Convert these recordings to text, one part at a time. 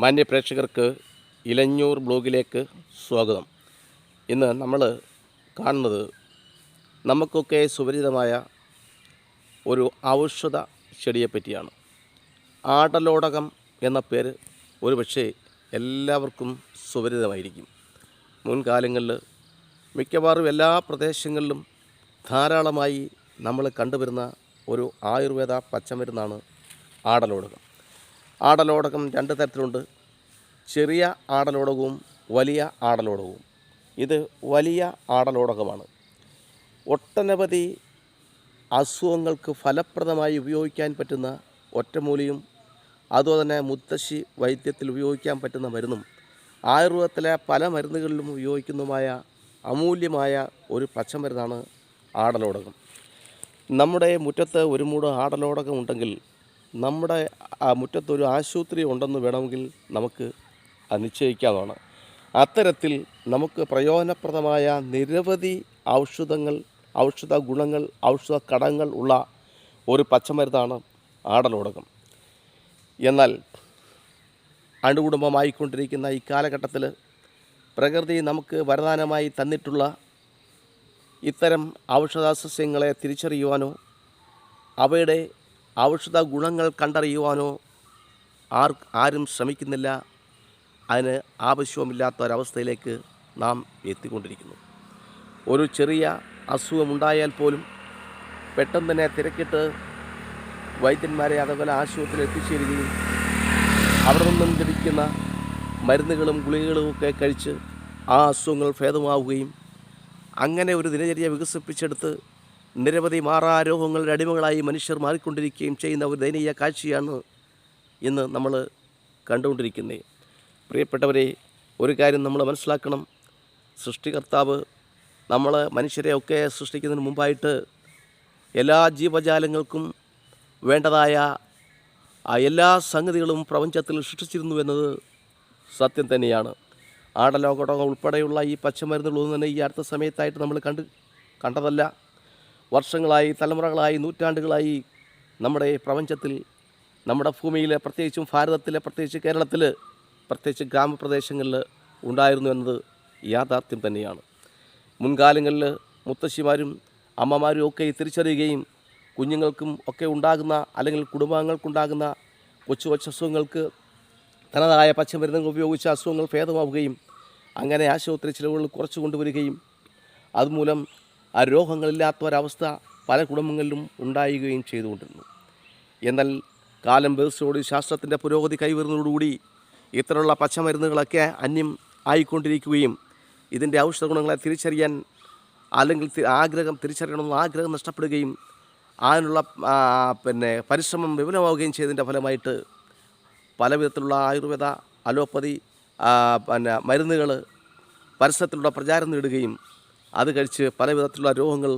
മാന്യ പ്രേക്ഷകർക്ക് ഇലഞ്ഞൂർ ബ്ലോഗിലേക്ക് സ്വാഗതം. ഇന്ന് നമ്മൾ കാണുന്നത് നമുക്കൊക്കെ സുപരിചിതമായ ഒരു ഔഷധ ചെടിയെപ്പറ്റിയാണ്. ആടലോടകം എന്ന പേര് ഒരുപക്ഷെ എല്ലാവർക്കും സുപരിചിതമായിരിക്കും. മുൻകാലങ്ങളിൽ മിക്കവാറും എല്ലാ പ്രദേശങ്ങളിലും ധാരാളമായി നമ്മൾ കണ്ടുവരുന്ന ഒരു ആയുർവേദ പച്ചമരുന്നാണ് ആടലോടകം. ആടലോടകം രണ്ട് തരത്തിലുണ്ട്. ചെറിയ ആടലോടകവും വലിയ ആടലോടകവും. ഇത് വലിയ ആടലോടകമാണ്. ഒട്ടനവധി അസുഖങ്ങൾക്ക് ഫലപ്രദമായി ഉപയോഗിക്കാൻ പറ്റുന്ന ഒറ്റമൂലിയും അതുപോലെ തന്നെ മുത്തശ്ശി വൈദ്യത്തിൽ ഉപയോഗിക്കാൻ പറ്റുന്ന മരുന്നും ആയുർവേദത്തിലെ പല മരുന്നുകളിലും ഉപയോഗിക്കുന്നതുമായ അമൂല്യമായ ഒരു പച്ചമരുന്നാണ് ആടലോടകം. നമ്മുടെ മുറ്റത്ത് ഒരു മൂട് ആടലോടകം ഉണ്ടെങ്കിൽ നമ്മുടെ മുറ്റത്തൊരു ആശുപത്രി ഉണ്ടെന്ന് വേണമെങ്കിൽ നമുക്ക് നിശ്ചയിക്കാവുന്നതാണ്. അത്തരത്തിൽ നമുക്ക് പ്രയോജനപ്രദമായ നിരവധി ഔഷധ ഗുണങ്ങൾ, ഔഷധ ഘടകങ്ങൾ ഉള്ള ഒരു പച്ചമരുന്നാണ് ആടലോടകം. എന്നാൽ അണുകുടുംബമായിക്കൊണ്ടിരിക്കുന്ന ഈ കാലഘട്ടത്തിൽ പ്രകൃതി നമുക്ക് വരദാനമായി തന്നിട്ടുള്ള ഇത്തരം ഔഷധസസ്യങ്ങളെ തിരിച്ചറിയുവാനോ അവയുടെ ഔഷധ ഗുണങ്ങൾ കണ്ടറിയുവാനോ ആരും ശ്രമിക്കുന്നില്ല. അതിന് ആവശ്യവുമില്ലാത്ത ഒരവസ്ഥയിലേക്ക് നാം എത്തിക്കൊണ്ടിരിക്കുന്നു. ഒരു ചെറിയ അസുഖമുണ്ടായാൽ പോലും പെട്ടെന്ന് തന്നെ തിരക്കിട്ട് വൈദ്യന്മാരെ അതുപോലെ ആശുപത്രിയിൽ എത്തിച്ചേരുകയും അവിടെ നിന്നും ലഭിക്കുന്ന മരുന്നുകളും ഗുളികകളും ഒക്കെ കഴിച്ച് ആ അസുഖങ്ങൾ ഭേദമാവുകയും അങ്ങനെ ഒരു ദിനചര്യ വികസിപ്പിച്ചെടുത്ത് നിരവധി മാറാരോഗങ്ങളുടെ അടിമകളായി മനുഷ്യർ മാറിക്കൊണ്ടിരിക്കുകയും ചെയ്യുന്ന ഒരു ദയനീയ കാഴ്ചയാണ് ഇന്ന് നമ്മൾ കണ്ടുകൊണ്ടിരിക്കുന്നത്. പ്രിയപ്പെട്ടവരെ, ഒരു കാര്യം നമ്മൾ മനസ്സിലാക്കണം. സൃഷ്ടികർത്താവ് മനുഷ്യരെ ഒക്കെ സൃഷ്ടിക്കുന്നതിന് മുമ്പായിട്ട് എല്ലാ ജീവജാലങ്ങൾക്കും വേണ്ടതായ എല്ലാ സംഗതികളും പ്രപഞ്ചത്തിൽ സൃഷ്ടിച്ചിരുന്നു എന്നത് സത്യം തന്നെയാണ്. ആടലോടകം ഉൾപ്പെടെയുള്ള ഈ പച്ചമരുന്നുകളൊന്നും തന്നെ ഈ അടുത്ത സമയത്തായിട്ട് നമ്മൾ കണ്ടതല്ല. വർഷങ്ങളായി, തലമുറകളായി, നൂറ്റാണ്ടുകളായി നമ്മുടെ പ്രപഞ്ചത്തിൽ, നമ്മുടെ ഭൂമിയിൽ, പ്രത്യേകിച്ചും ഭാരതത്തിലെ, പ്രത്യേകിച്ച് കേരളത്തിൽ, പ്രത്യേകിച്ച് ഗ്രാമപ്രദേശങ്ങളിൽ ഉണ്ടായിരുന്നു എന്നത് യാഥാർത്ഥ്യം തന്നെയാണ്. മുൻകാലങ്ങളിൽ മുത്തശ്ശിമാരും അമ്മമാരും ഒക്കെ തിരിച്ചറിയുകയും കുഞ്ഞുങ്ങൾക്കും ഒക്കെ ഉണ്ടാകുന്ന അല്ലെങ്കിൽ കുടുംബാംഗങ്ങൾക്കുണ്ടാകുന്ന കൊച്ചു അസുഖങ്ങൾക്ക് തനതായ പച്ചമരുന്നുകൾ ഉപയോഗിച്ച് അസുഖങ്ങൾ ഭേദമാവുകയും അങ്ങനെ ആശുപത്രി ചിലവുകൾ കുറച്ചു കൊണ്ടുവരികയും അതുമൂലം ആ രോഗങ്ങളില്ലാത്ത ഒരവസ്ഥ പല കുടുംബങ്ങളിലും ഉണ്ടാവുകയും ചെയ്തുകൊണ്ടിരുന്നു. എന്നാൽ കാലം ബേസോട് ശാസ്ത്രത്തിൻ്റെ പുരോഗതി കൈവരുന്നതോടുകൂടി ഇത്തരമുള്ള പച്ചമരുന്നുകളൊക്കെ അന്യം ആയിക്കൊണ്ടിരിക്കുകയും ഇതിൻ്റെ ഔഷധ ഗുണങ്ങളെ തിരിച്ചറിയാൻ അല്ലെങ്കിൽ തിരിച്ചറിയണമെന്ന ആഗ്രഹം നഷ്ടപ്പെടുകയും അതിനുള്ള പരിശ്രമം വിപുലമാവുകയും ചെയ്തതിൻ്റെ ഫലമായിട്ട് പല വിധത്തിലുള്ള ആയുർവേദ, അലോപ്പതി മരുന്നുകൾ പരസ്യത്തിലുള്ള പ്രചാരം നേടുകയും അത് കഴിച്ച് പല വിധത്തിലുള്ള രോഗങ്ങൾ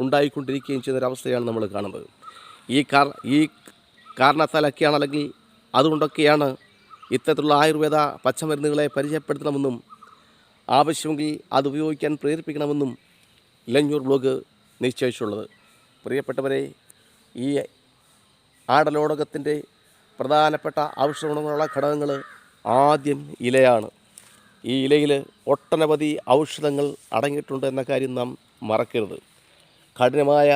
ഉണ്ടായിക്കൊണ്ടിരിക്കുകയും ചെയ്യുന്നൊരവസ്ഥയാണ് നമ്മൾ കാണുന്നത്. ഈ കാരണത്താലൊക്കെയാണ് അല്ലെങ്കിൽ അതുകൊണ്ടൊക്കെയാണ് ഇത്തരത്തിലുള്ള ആയുർവേദ പച്ചമരുന്നുകളെ പരിചയപ്പെടുത്തണമെന്നും ആവശ്യമെങ്കിൽ അത് ഉപയോഗിക്കാൻ പ്രേരിപ്പിക്കണമെന്നും ഇലഞ്ഞൂർ ബ്ലോഗ് നിശ്ചയിച്ചിട്ടുള്ളത്. പ്രിയപ്പെട്ടവരെ, ഈ ആടലോടകത്തിൻ്റെ പ്രധാനപ്പെട്ട ഔഷധ ഗുണങ്ങളുള്ള ഘടകങ്ങൾ ആദ്യം ഇലയാണ്. ഈ ഇലയിൽ ഒട്ടനവധി ഔഷധങ്ങൾ അടങ്ങിയിട്ടുണ്ട് എന്ന കാര്യം നാം മറക്കരുത്. കഠിനമായ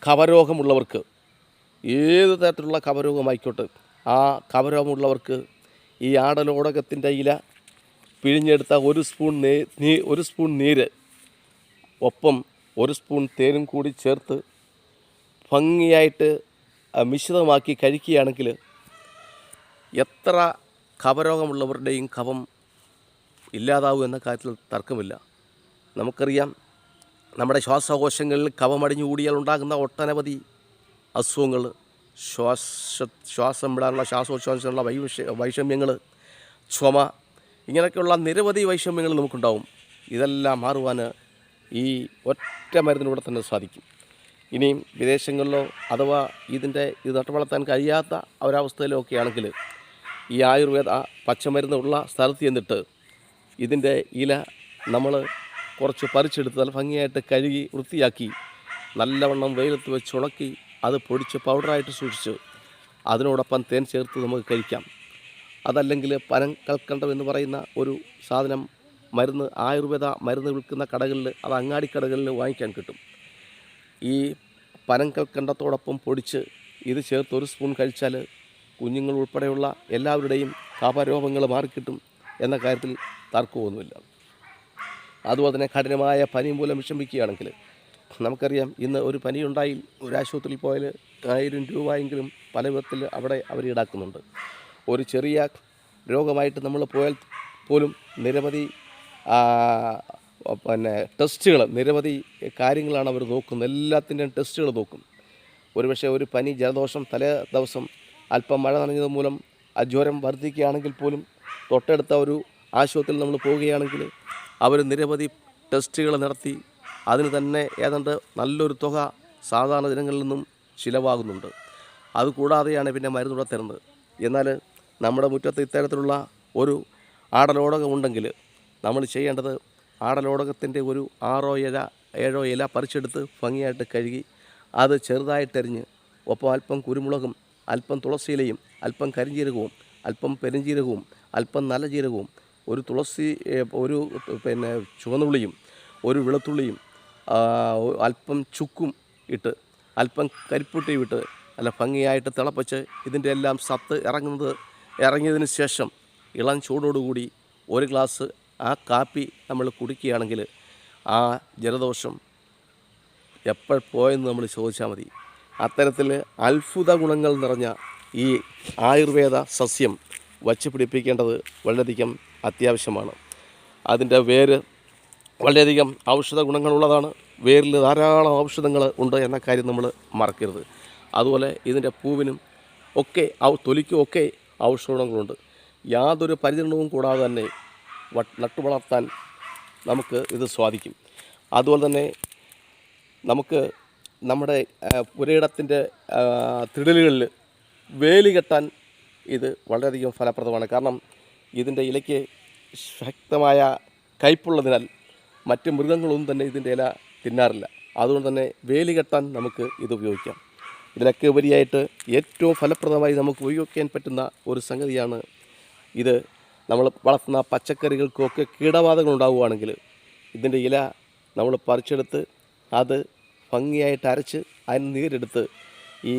കഫരോഗമുള്ളവർക്ക്, ഏത് തരത്തിലുള്ള കഫരോഗമായിക്കോട്ടെ, ആ കഫരോഗമുള്ളവർക്ക് ഈ ആടലോടകത്തിൻ്റെ ഇല പിഴിഞ്ഞെടുത്ത ഒരു സ്പൂൺ നീര് ഒപ്പം ഒരു സ്പൂൺ തേനും കൂടി ചേർത്ത് ഭംഗിയായിട്ട് മിശ്രിതമാക്കി കഴിക്കുകയാണെങ്കിൽ എത്ര കഫരോഗമുള്ളവരുടെയും കഫം ഇല്ലാതാവും എന്ന കാര്യത്തിൽ തർക്കമില്ല. നമുക്കറിയാം, നമ്മുടെ ശ്വാസകോശങ്ങളിൽ കഫമടിഞ്ഞു കൂടിയാൽ ഉണ്ടാകുന്ന ഒട്ടനവധി അസുഖങ്ങൾ, ശ്വാസം വിടാനുള്ള, ശ്വാസോച്ഛ്വാസത്തിനുള്ള വൈഷമ്യങ്ങൾ, ചുമ, ഇങ്ങനെയൊക്കെയുള്ള നിരവധി വൈഷമ്യങ്ങൾ നമുക്കുണ്ടാവും. ഇതെല്ലാം മാറുവാൻ ഈ ഒറ്റ മരുന്നിലൂടെ തന്നെ സാധിക്കും. ഇനിയും വിദേശങ്ങളിലോ അഥവാ ഇത് നട്ടുവളർത്താൻ കഴിയാത്ത ഒരവസ്ഥയിലോ ഒക്കെ ആണെങ്കിൽ ഈ ആയുർവേദ പച്ചമരുന്നുള്ള സ്ഥലത്ത് ചെന്നിട്ട് ഇതിൻ്റെ ഇല നമ്മൾ കുറച്ച് പറിച്ചെടുത്ത് ഭംഗിയായിട്ട് കഴുകി വൃത്തിയാക്കി നല്ലവണ്ണം വെയിലത്ത് വെച്ച് ഉണക്കി അത് പൊടിച്ച് പൗഡറായിട്ട് സൂക്ഷിച്ച് അതിനോടൊപ്പം തേൻ ചേർത്ത് നമുക്ക് കഴിക്കാം. അതല്ലെങ്കിൽ പനങ്കൽക്കണ്ടം എന്ന് പറയുന്ന ഒരു സാധനം മരുന്ന് ആയുർവേദ മരുന്ന് വിൽക്കുന്ന കടകളിൽ, അത് അങ്ങാടിക്കടകളിൽ വാങ്ങിക്കാൻ കിട്ടും. ഈ പനങ്കൽക്കണ്ടത്തോടൊപ്പം പൊടിച്ച് ഇത് ചേർത്ത് 1 സ്പൂൺ കഴിച്ചാൽ കുഞ്ഞുങ്ങൾ ഉൾപ്പെടെയുള്ള എല്ലാവരുടെയും കഫരോഗങ്ങൾ മാറിക്കിട്ടും എന്ന കാര്യത്തിൽ തർക്കമൊന്നുമില്ല. അതുപോലെ തന്നെ കഠിനമായ പനി മൂലം വിഷമിക്കുകയാണെങ്കിൽ, നമുക്കറിയാം ഇന്ന് ഒരു പനിയുണ്ടായി ഒരു ആശുപത്രിയിൽ പോയാൽ 1000 രൂപയെങ്കിലും പല വിധത്തിൽ അവിടെ അവർ ഈടാക്കുന്നുണ്ട്. ഒരു ചെറിയ രോഗമായിട്ട് നമ്മൾ പോയാൽ പോലും നിരവധി ടെസ്റ്റുകൾ, നിരവധി കാര്യങ്ങളാണ് അവർ നോക്കുന്നത്. എല്ലാത്തിൻ്റെയും ടെസ്റ്റുകൾ നോക്കും. ഒരുപക്ഷെ ഒരു പനി, ജലദോഷം, തലേ ദിവസം അല്പം മഴ നനഞ്ഞത് മൂലം ജ്വരം വർദ്ധിക്കുകയാണെങ്കിൽ പോലും തൊട്ടടുത്ത ഒരു ആശുപത്രിയിൽ നമ്മൾ പോവുകയാണെങ്കിൽ അവർ നിരവധി ടെസ്റ്റുകൾ നടത്തി അതിന് തന്നെ ഏതാണ്ട് നല്ലൊരു തുക സാധാരണ ജനങ്ങളിൽ നിന്നും ചിലവാകുന്നുണ്ട്. അതുകൂടാതെയാണ് പിന്നെ മരുന്നുകൂടെ തരുന്നത്. എന്നാൽ നമ്മുടെ മുറ്റത്ത് ഇത്തരത്തിലുള്ള ഒരു ആടലോടകം ഉണ്ടെങ്കിൽ നമ്മൾ ചെയ്യേണ്ടത്, ആടലോടകത്തിൻ്റെ ഒരു 6-7 ഇല പറിച്ചെടുത്ത് ഭംഗിയായിട്ട് കഴുകി അത് ചെറുതായിട്ടരിഞ്ഞ്, ഒപ്പം അല്പം കുരുമുളകും, അല്പം തുളസിയിലയും, അല്പം കരിഞ്ജീരകവും, അല്പം പെരുംജീരകവും, അല്പം നല്ല ജീരകവും, ഒരു ചുവന്നുള്ളിയും, ഒരു വെളുത്തുള്ളിയും, അല്പം ചുക്കും ഇട്ട്, അല്പം കരിപ്പുട്ടിയും ഇട്ട് നല്ല ഭംഗിയായിട്ട് തിളപ്പിച്ച് ഇതിൻ്റെ എല്ലാം സത്ത് ഇറങ്ങിയതിന് ശേഷം ഇളം ചൂടോടുകൂടി 1 ഗ്ലാസ് ആ കാപ്പി നമ്മൾ കുടിക്കുകയാണെങ്കിൽ ആ ജലദോഷം എപ്പോൾ പോയെന്ന് നമ്മൾ ചോദിച്ചാൽ മതി. അത്തരത്തിൽ അത്ഭുത ഗുണങ്ങൾ നിറഞ്ഞ ഈ ആയുർവേദ സസ്യം വച്ച് പിടിപ്പിക്കേണ്ടത് വളരെയധികം അത്യാവശ്യമാണ്. അതിൻ്റെ വേര് വളരെയധികം ഔഷധ ഗുണങ്ങളുള്ളതാണ്. വേരിൽ ധാരാളം ഔഷധങ്ങൾ ഉണ്ട് എന്ന കാര്യം നമ്മൾ മറക്കരുത്. അതുപോലെ ഇതിൻ്റെ പൂവിനും ഒക്കെ തൊലിക്കും ഒക്കെ ഔഷധ ഗുണങ്ങളുണ്ട്. യാതൊരു പരിചരണവും കൂടാതെ തന്നെ നട്ടുവളർത്താൻ നമുക്ക് ഇത് സാധിക്കും. അതുപോലെ തന്നെ നമുക്ക് നമ്മുടെ പുരയിടത്തിൻ്റെ തിടലുകളിൽ വേലി കെട്ടാൻ ഇത് വളരെയധികം ഫലപ്രദമാണ്. കാരണം ഇതിൻ്റെ ഇലയ്ക്ക് ശക്തമായ കയ്പുള്ളതിനാൽ മറ്റ് മൃഗങ്ങളൊന്നും തന്നെ ഇതിൻ്റെ ഇല തിന്നാറില്ല. അതുകൊണ്ട് തന്നെ വേലി കെട്ടാൻ നമുക്ക് ഇത് ഉപയോഗിക്കാം. ഇതിനൊക്കെ ഉപരിയായിട്ട് ഏറ്റവും ഫലപ്രദമായി നമുക്ക് ഉപയോഗിക്കാൻ പറ്റുന്ന ഒരു സംഗതിയാണ് ഇത്. നമ്മൾ വളർത്തുന്ന പച്ചക്കറികൾക്കൊക്കെ കീടബാധകൾ ഉണ്ടാവുകയാണെങ്കിൽ ഇതിൻ്റെ ഇല നമ്മൾ പറിച്ചെടുത്ത് അത് ഭംഗിയായിട്ട് അരച്ച് അതിന് നീരെടുത്ത് ഈ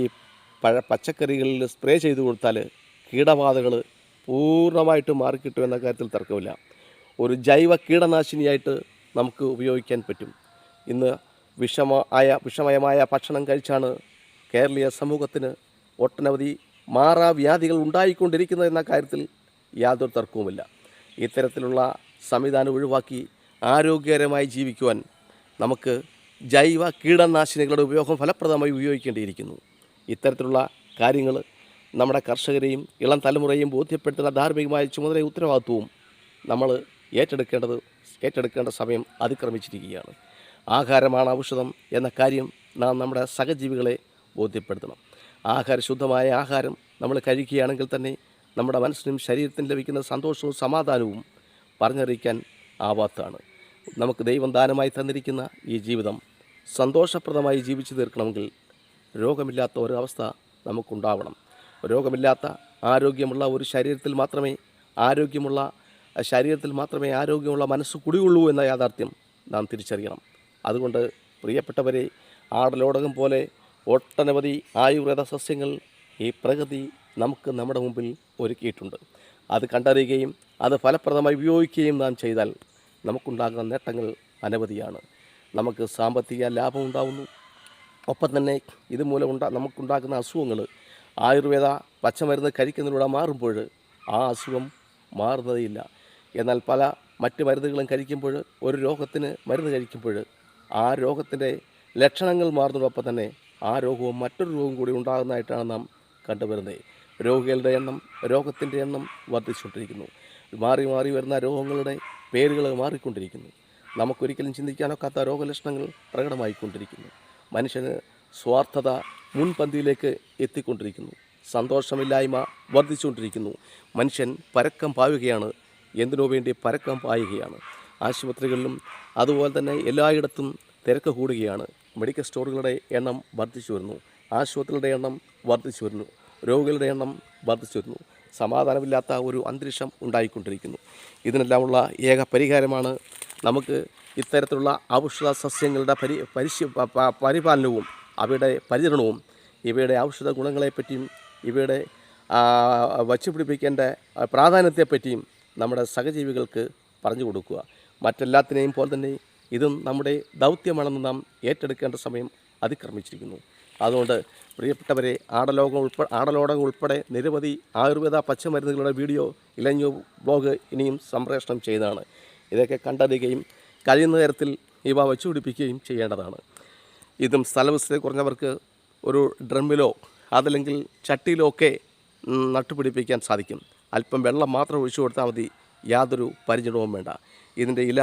പച്ചക്കറികളിൽ സ്പ്രേ ചെയ്ത് കൊടുത്താൽ കീടബാധകൾ പൂർണ്ണമായിട്ട് മാറിക്കിട്ടും എന്ന കാര്യത്തിൽ തർക്കമില്ല. ഒരു ജൈവ കീടനാശിനിയായിട്ട് നമുക്ക് ഉപയോഗിക്കാൻ പറ്റും. ഇന്ന് വിഷമയമായ ഭക്ഷണം കഴിച്ചാണ് കേരളീയ സമൂഹത്തിന് ഒട്ടനവധി മാറാവ്യാധികൾ ഉണ്ടായിക്കൊണ്ടിരിക്കുന്നത് എന്ന കാര്യത്തിൽ യാതൊരു തർക്കവുമില്ല. ഇത്തരത്തിലുള്ള സംവിധാനം ഒഴിവാക്കി ആരോഗ്യകരമായി ജീവിക്കുവാൻ നമുക്ക് ജൈവ കീടനാശിനികളുടെ ഉപയോഗം ഫലപ്രദമായി ഉപയോഗിക്കേണ്ടിയിരിക്കുന്നു. ഇത്തരത്തിലുള്ള കാര്യങ്ങൾ നമ്മുടെ കർഷകരെയും ഇളം തലമുറയെയും ബോധ്യപ്പെടുത്തുന്ന ധാർമ്മികമായ ചുമതലയും ഉത്തരവാദിത്വവും നമ്മൾ ഏറ്റെടുക്കേണ്ട സമയം അതിക്രമിച്ചിരിക്കുകയാണ്. ആഹാരമാണ് ഔഷധം എന്ന കാര്യം നാം നമ്മുടെ സഹജീവികളെ ബോധ്യപ്പെടുത്തണം. ശുദ്ധമായ ആഹാരം നമ്മൾ കഴിക്കുകയാണെങ്കിൽ തന്നെ നമ്മുടെ മനസ്സിനും ശരീരത്തിനും ലഭിക്കുന്ന സന്തോഷവും സമാധാനവും പറഞ്ഞറിയിക്കാൻ ആവാത്തതാണ്. നമുക്ക് ദൈവം ദാനമായി തന്നിരിക്കുന്ന ഈ ജീവിതം സന്തോഷപ്രദമായി ജീവിച്ചു തീർക്കണമെങ്കിൽ രോഗമില്ലാത്ത ഒരവസ്ഥ നമുക്കുണ്ടാവണം. രോഗമില്ലാത്ത ആരോഗ്യമുള്ള ഒരു ശരീരത്തിൽ മാത്രമേ ആരോഗ്യമുള്ള മനസ്സ് കുടികൊള്ളൂ എന്ന യാഥാർത്ഥ്യം നാം തിരിച്ചറിയണം. അതുകൊണ്ട് പ്രിയപ്പെട്ടവരെ, ആടലോടകം പോലെ ഒട്ടനവധി ആയുർവേദ സസ്യങ്ങൾ ഈ പ്രകൃതി നമുക്ക് നമ്മുടെ മുമ്പിൽ ഒരുക്കിയിട്ടുണ്ട്. അത് കണ്ടറിയുകയും അത് ഫലപ്രദമായി ഉപയോഗിക്കുകയും നാം ചെയ്താൽ നമുക്കുണ്ടാകുന്ന നേട്ടങ്ങൾ അനവധിയാണ്. നമുക്ക് സാമ്പത്തിക ലാഭം ഉണ്ടാകുന്നു. ഒപ്പം തന്നെ ഇതുമൂലം നമുക്കുണ്ടാകുന്ന അസുഖങ്ങൾ ആയുർവേദ പച്ചമരുന്ന് കഴിക്കുന്നതിലൂടെ മാറുമ്പോൾ ആ അസുഖം മാറുന്നതേയില്ല. എന്നാൽ പല മറ്റ് മരുന്നുകളും കഴിക്കുമ്പോൾ, ഒരു രോഗത്തിന് മരുന്ന് കഴിക്കുമ്പോൾ ആ രോഗത്തിൻ്റെ ലക്ഷണങ്ങൾ മാറുന്നതോടൊപ്പം തന്നെ ആ രോഗവും മറ്റൊരു രോഗം കൂടി ഉണ്ടാകുന്നതായിട്ടാണ് നാം കണ്ടുവരുന്നത്. രോഗികളുടെ എണ്ണം, രോഗത്തിൻ്റെ എണ്ണം വർദ്ധിച്ചുകൊണ്ടിരിക്കുന്നു. മാറി മാറി വരുന്ന രോഗങ്ങളുടെ പേരുകൾ മാറിക്കൊണ്ടിരിക്കുന്നു. നമുക്കൊരിക്കലും ചിന്തിക്കാനൊക്കാത്ത രോഗലക്ഷണങ്ങൾ പ്രകടമായിക്കൊണ്ടിരിക്കുന്നു. മനുഷ്യന് സ്വാർത്ഥത മുൻപന്തിയിലേക്ക് എത്തിക്കൊണ്ടിരിക്കുന്നു. സന്തോഷമില്ലായ്മ വർദ്ധിച്ചുകൊണ്ടിരിക്കുന്നു. മനുഷ്യൻ പരക്കം പായുകയാണ്. എന്തിനു വേണ്ടി പരക്കം പായുകയാണ്? ആശുപത്രികളിലും അതുപോലെ തന്നെ എല്ലായിടത്തും തിരക്ക് കൂടുകയാണ്. മെഡിക്കൽ സ്റ്റോറുകളുടെ എണ്ണം വർദ്ധിച്ചു വരുന്നു. ആശുപത്രികളുടെ എണ്ണം വർദ്ധിച്ചു വരുന്നു. രോഗികളുടെ എണ്ണം വർദ്ധിച്ചു വരുന്നു. സമാധാനമില്ലാത്ത ഒരു അന്തരീക്ഷം ഉണ്ടായിക്കൊണ്ടിരിക്കുന്നു. ഇതിനെല്ലാമുള്ള ഏക പരിഹാരമാണ് നമുക്ക് ഇത്തരത്തിലുള്ള ഔഷധ സസ്യങ്ങളുടെ പരിപാലനവും അവയുടെ പരിചരണവും ഇവയുടെ ഔഷധ ഗുണങ്ങളെപ്പറ്റിയും ഇവയുടെ വച്ചുപിടിപ്പിക്കേണ്ട പ്രാധാന്യത്തെപ്പറ്റിയും നമ്മുടെ സഹജീവികൾക്ക് പറഞ്ഞു കൊടുക്കുക. മറ്റെല്ലാത്തിനെയും പോലെ തന്നെ ഇതും നമ്മുടെ ദൗത്യമാണെന്ന് നാം ഏറ്റെടുക്കേണ്ട സമയം അതിക്രമിച്ചിരിക്കുന്നു. അതുകൊണ്ട് പ്രിയപ്പെട്ടവരെ, ആടലോടകം ഉൾപ്പെടെ നിരവധി ആയുർവേദ പച്ചമരുന്നുകളുടെ വീഡിയോ ഇലഞ്ഞു ബ്ലോഗ് ഇനിയും സംപ്രേഷണം ചെയ്യുന്നതാണ്. ഇതൊക്കെ കണ്ടറിയുകയും കഴിയുന്ന തരത്തിൽ ഇവ വച്ചുപിടിപ്പിക്കുകയും ചെയ്യേണ്ടതാണ്. ഇതും സ്ഥലവിസ്തൃതി കുറഞ്ഞവർക്ക് ഒരു ഡ്രമ്മിലോ അതല്ലെങ്കിൽ ചട്ടിയിലോ ഒക്കെ നട്ടുപിടിപ്പിക്കാൻ സാധിക്കും. അല്പം വെള്ളം മാത്രം ഒഴിച്ചു കൊടുത്താൽ മതി, യാതൊരു പരിചരണവും വേണ്ട. ഇതിൻ്റെ ഇല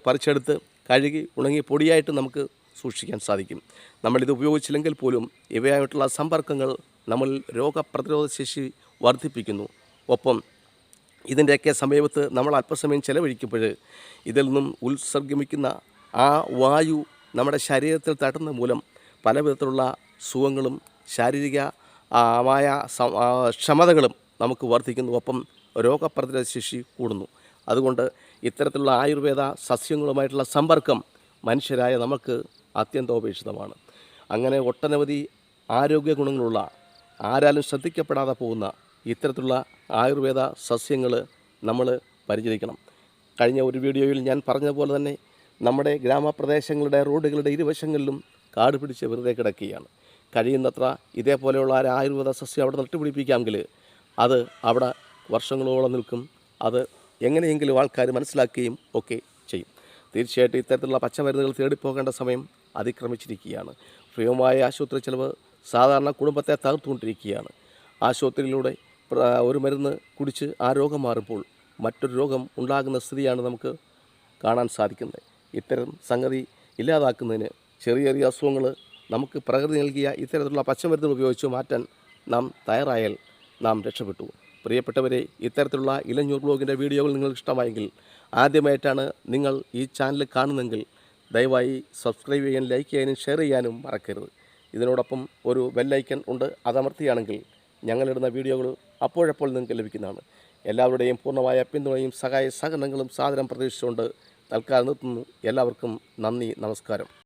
പറിച്ചെടുത്ത് കഴുകി ഉണങ്ങി പൊടിയായിട്ട് നമുക്ക് സൂക്ഷിക്കാൻ സാധിക്കും. നമ്മളിത് ഉപയോഗിച്ചില്ലെങ്കിൽ പോലും ഇവയായിട്ടുള്ള സമ്പർക്കങ്ങൾ നമ്മൾ രോഗപ്രതിരോധ ശേഷി വർദ്ധിപ്പിക്കുന്നു. ഒപ്പം ഇതിൻ്റെയൊക്കെ സമീപത്ത് നമ്മൾ അല്പസമയം ചെലവഴിക്കുമ്പോൾ ഇതിൽ നിന്നും ഉത്സർഗമിക്കുന്ന ആ വായു നമ്മുടെ ശരീരത്തിൽ തട്ടുന്ന മൂലം പല വിധത്തിലുള്ള സുഖങ്ങളും ശാരീരികമായ ക്ഷമതകളും നമുക്ക് വർദ്ധിക്കുന്നു. ഒപ്പം രോഗപ്രതിരോധ ശേഷി കൂടുന്നു. അതുകൊണ്ട് ഇത്തരത്തിലുള്ള ആയുർവേദ സസ്യങ്ങളുമായിട്ടുള്ള സമ്പർക്കം മനുഷ്യരായ നമുക്ക് അത്യന്തോപേക്ഷിതമാണ്. അങ്ങനെ ഒട്ടനവധി ആരോഗ്യ ഗുണങ്ങളുള്ള, ആരാലും ശ്രദ്ധിക്കപ്പെടാതെ പോകുന്ന ഇത്തരത്തിലുള്ള ആയുർവേദ സസ്യങ്ങൾ നമ്മൾ പരിചരിക്കണം. കഴിഞ്ഞ ഒരു വീഡിയോയിൽ ഞാൻ പറഞ്ഞതുപോലെ തന്നെ നമ്മുടെ ഗ്രാമപ്രദേശങ്ങളുടെ റോഡുകളുടെ ഇരുവശങ്ങളിലും കാട് പിടിച്ച് വെറുതെ കിടക്കുകയാണ്. കഴിയുന്നത്ര ഇതേപോലെയുള്ള ഒരു ആയുർവേദ സസ്യം അവിടെ നട്ടുപിടിപ്പിക്കാമെങ്കിൽ അത് അവിടെ വർഷങ്ങളോളം നിൽക്കും. അത് എങ്ങനെയെങ്കിലും ആൾക്കാർ മനസ്സിലാക്കുകയും ഒക്കെ ചെയ്യും. തീർച്ചയായിട്ടും ഇത്തരത്തിലുള്ള പച്ചമരുന്നുകൾ തേടിപ്പോകേണ്ട സമയം അതിക്രമിച്ചിരിക്കുകയാണ്. ഫ്രീയമായ ആശുപത്രി ചെലവ് സാധാരണ കുടുംബത്തെ തകർത്തുകൊണ്ടിരിക്കുകയാണ്. ആശുപത്രിയിലൂടെ ഒരു മരുന്ന് കുടിച്ച് ആ രോഗം മാറുമ്പോൾ മറ്റൊരു രോഗം ഉണ്ടാകുന്ന സ്ഥിതിയാണ് നമുക്ക് കാണാൻ സാധിക്കുന്നത്. ഇത്തരം സംഗതി ഇല്ലാതാക്കുന്നതിന് ചെറിയ ചെറിയ അസുഖങ്ങൾ നമുക്ക് പ്രകൃതി നൽകിയ ഇത്തരത്തിലുള്ള പച്ചമരുന്നുകൾ ഉപയോഗിച്ച് മാറ്റാൻ നാം തയ്യാറായാൽ നാം രക്ഷപ്പെട്ടു. പ്രിയപ്പെട്ടവരെ, ഇത്തരത്തിലുള്ള ഇലഞ്ഞൂർ ബ്ലോഗിൻ്റെ വീഡിയോകൾ നിങ്ങൾക്ക് ഇഷ്ടമായെങ്കിൽ, ആദ്യമായിട്ടാണ് നിങ്ങൾ ഈ ചാനൽ കാണുന്നതെങ്കിൽ ദയവായി സബ്സ്ക്രൈബ് ചെയ്യാനും ലൈക്ക് ചെയ്യാനും ഷെയർ ചെയ്യാനും മറക്കരുത്. ഇതിനോടൊപ്പം ഒരു ബെല്ലൈക്കൺ ഉണ്ട്, അതമർത്തിയാണെങ്കിൽ ഞങ്ങളിടുന്ന വീഡിയോകൾ അപ്പോഴപ്പോൾ നിങ്ങൾക്ക് ലഭിക്കുന്നതാണ്. എല്ലാവരുടെയും പൂർണ്ണമായ പിന്തുണയും സഹായ സഹകരണങ്ങളും സാദരം പ്രതീക്ഷിച്ചുകൊണ്ട് തൽക്കാലം നിർത്തുന്നു. എല്ലാവർക്കും നന്ദി, നമസ്കാരം.